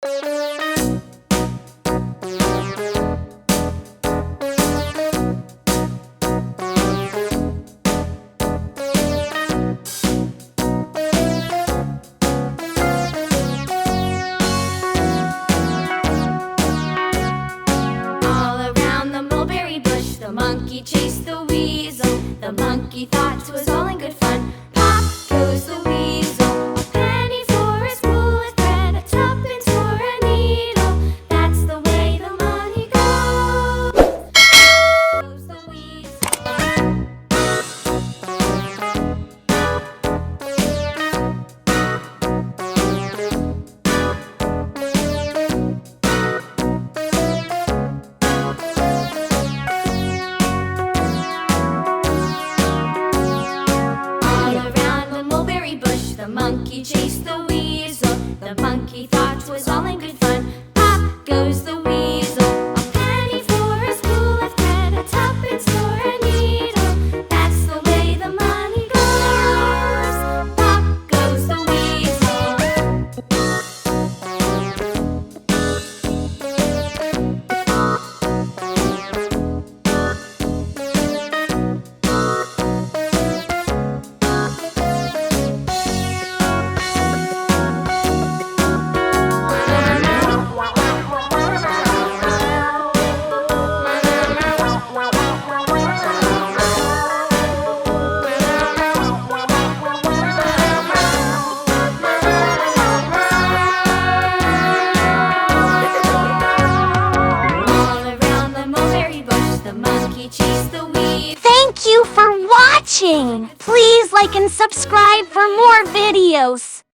around the mulberry bush, the monkey chased the weasel. The monkey thought 'twas all in good fun. Pop goes the weasel. A penny for a spool of thread, a tuppence for a needle. That's the way the money goes. Goes the weasel. The monkey chased the weasel. The monkey thought 'twas all in good fun. Pop goes the weasel. A penny for a spool of thread, a tuppence for a needle. That's the way the money goes. Pop goes the weasel. Thank you for watching! Please like and subscribe for more videos.